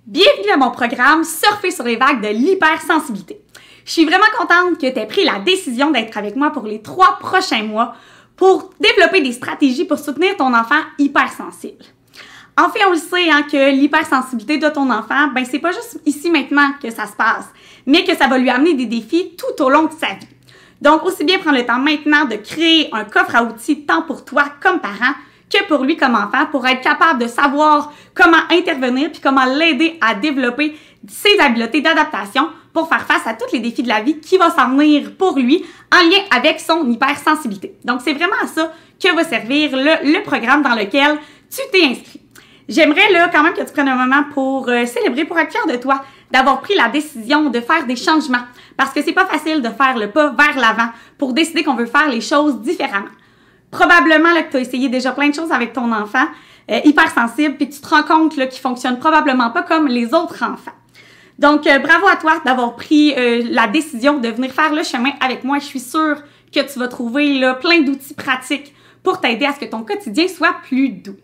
Bienvenue à mon programme Surfer sur les vagues de l'hypersensibilité. Je suis vraiment contente que tu aies pris la décision d'être avec moi pour les 3 prochains mois pour développer des stratégies pour soutenir ton enfant hypersensible. En fait, on le sait que l'hypersensibilité de ton enfant, c'est pas juste ici maintenant que ça se passe, mais que ça va lui amener des défis tout au long de sa vie. Donc, aussi bien prendre le temps maintenant de créer un coffre à outils tant pour toi comme parent que pour lui comme enfant, pour être capable de savoir comment intervenir puis comment l'aider à développer ses habiletés d'adaptation pour faire face à tous les défis de la vie qui vont s'en venir pour lui en lien avec son hypersensibilité. Donc, c'est vraiment à ça que va servir le programme dans lequel tu t'es inscrit. J'aimerais quand même que tu prennes un moment pour célébrer, pour être fier de toi, d'avoir pris la décision de faire des changements. Parce que c'est pas facile de faire le pas vers l'avant pour décider qu'on veut faire les choses différemment. Probablement que tu as essayé déjà plein de choses avec ton enfant hypersensible puis que tu te rends compte qu'il fonctionne probablement pas comme les autres enfants. Donc, bravo à toi d'avoir pris la décision de venir faire le chemin avec moi. Je suis sûre que tu vas trouver plein d'outils pratiques pour t'aider à ce que ton quotidien soit plus doux.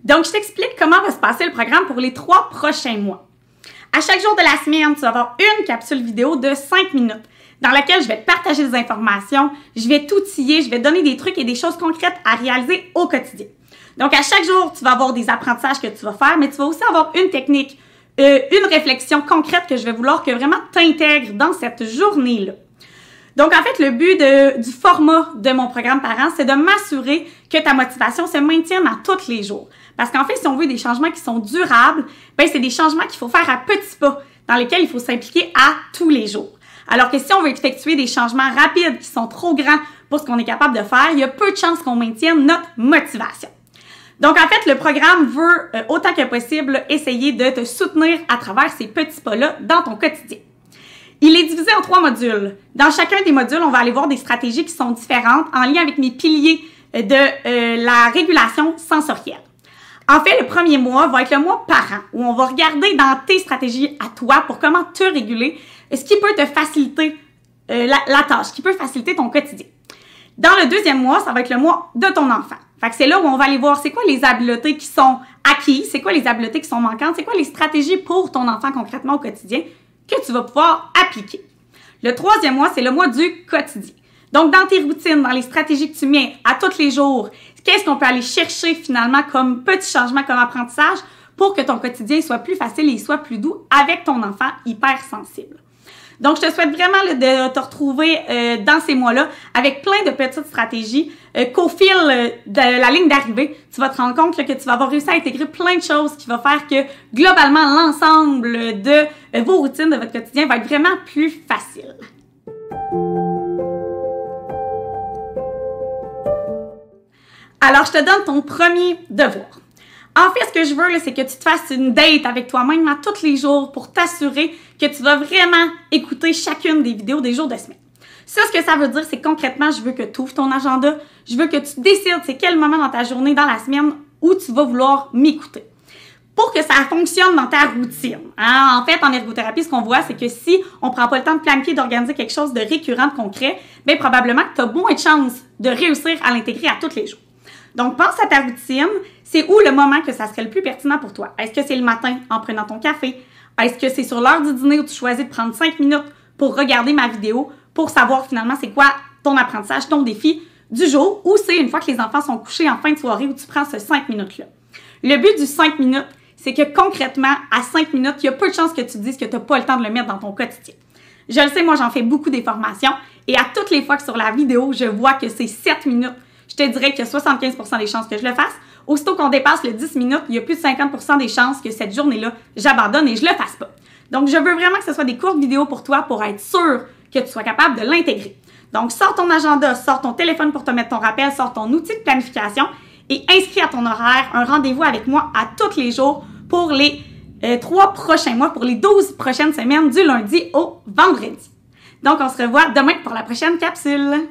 Donc, je t'explique comment va se passer le programme pour les 3 prochains mois. À chaque jour de la semaine, tu vas avoir une capsule vidéo de 5 minutes dans laquelle je vais te partager des informations, je vais t'outiller, je vais te donner des trucs et des choses concrètes à réaliser au quotidien. Donc, à chaque jour, tu vas avoir des apprentissages que tu vas faire, mais tu vas aussi avoir une technique, une réflexion concrète que je vais vouloir que vraiment t'intègres dans cette journée-là. Donc, en fait, le but du format de mon programme parent, c'est de m'assurer que ta motivation se maintienne à tous les jours. Parce qu'en fait, si on veut des changements qui sont durables, c'est des changements qu'il faut faire à petits pas, dans lesquels il faut s'impliquer à tous les jours. Alors que si on veut effectuer des changements rapides qui sont trop grands pour ce qu'on est capable de faire, il y a peu de chances qu'on maintienne notre motivation. Donc, en fait, le programme veut, autant que possible, essayer de te soutenir à travers ces petits pas-là dans ton quotidien. Il est divisé en 3 modules. Dans chacun des modules, on va aller voir des stratégies qui sont différentes en lien avec mes piliers de la régulation sensorielle. En fait, le premier mois va être le mois parent, où on va regarder dans tes stratégies à toi pour comment te réguler, ce qui peut te faciliter la tâche, qui peut faciliter ton quotidien. Dans le deuxième mois, ça va être le mois de ton enfant. Fait que c'est là où on va aller voir c'est quoi les habiletés qui sont acquises, c'est quoi les habiletés qui sont manquantes, c'est quoi les stratégies pour ton enfant concrètement au quotidien que tu vas pouvoir appliquer. Le troisième mois, c'est le mois du quotidien. Donc, dans tes routines, dans les stratégies que tu mets à tous les jours, qu'est-ce qu'on peut aller chercher finalement comme petit changement, comme apprentissage pour que ton quotidien soit plus facile et soit plus doux avec ton enfant hypersensible. Donc, je te souhaite vraiment de te retrouver dans ces mois-là avec plein de petites stratégies qu'au fil de la ligne d'arrivée, tu vas te rendre compte que tu vas avoir réussi à intégrer plein de choses qui vont faire que globalement, l'ensemble de vos routines, de votre quotidien va être vraiment plus facile. Alors, je te donne ton premier devoir. En fait, ce que je veux, c'est que tu te fasses une date avec toi-même à tous les jours pour t'assurer que tu vas vraiment écouter chacune des vidéos des jours de semaine. Ça, ce que ça veut dire, c'est concrètement, je veux que tu ouvres ton agenda, je veux que tu décides c'est quel moment dans ta journée, dans la semaine, où tu vas vouloir m'écouter. Pour que ça fonctionne dans ta routine. En fait, en ergothérapie, ce qu'on voit, c'est que si on ne prend pas le temps de planifier, d'organiser quelque chose de récurrent, de concret, probablement que tu as moins de chances de réussir à l'intégrer à tous les jours. Donc, pense à ta routine. C'est où le moment que ça serait le plus pertinent pour toi? Est-ce que c'est le matin en prenant ton café? Est-ce que c'est sur l'heure du dîner où tu choisis de prendre 5 minutes pour regarder ma vidéo pour savoir finalement c'est quoi ton apprentissage, ton défi du jour? Ou c'est une fois que les enfants sont couchés en fin de soirée où tu prends ce 5 minutes-là? Le but du 5 minutes, c'est que concrètement, à 5 minutes, il y a peu de chances que tu te dises que tu n'as pas le temps de le mettre dans ton quotidien. Je le sais, moi, j'en fais beaucoup des formations et à toutes les fois que sur la vidéo, je vois que c'est 7 minutes, je te dirais qu'il y a 75% des chances que je le fasse. Aussitôt qu'on dépasse le 10 minutes, il y a plus de 50% des chances que cette journée-là, j'abandonne et je le fasse pas. Donc, je veux vraiment que ce soit des courtes vidéos pour toi pour être sûr que tu sois capable de l'intégrer. Donc, sors ton agenda, sors ton téléphone pour te mettre ton rappel, sors ton outil de planification et inscris à ton horaire un rendez-vous avec moi à tous les jours pour les 3 prochains mois, pour les 12 prochaines semaines du lundi au vendredi. Donc, on se revoit demain pour la prochaine capsule.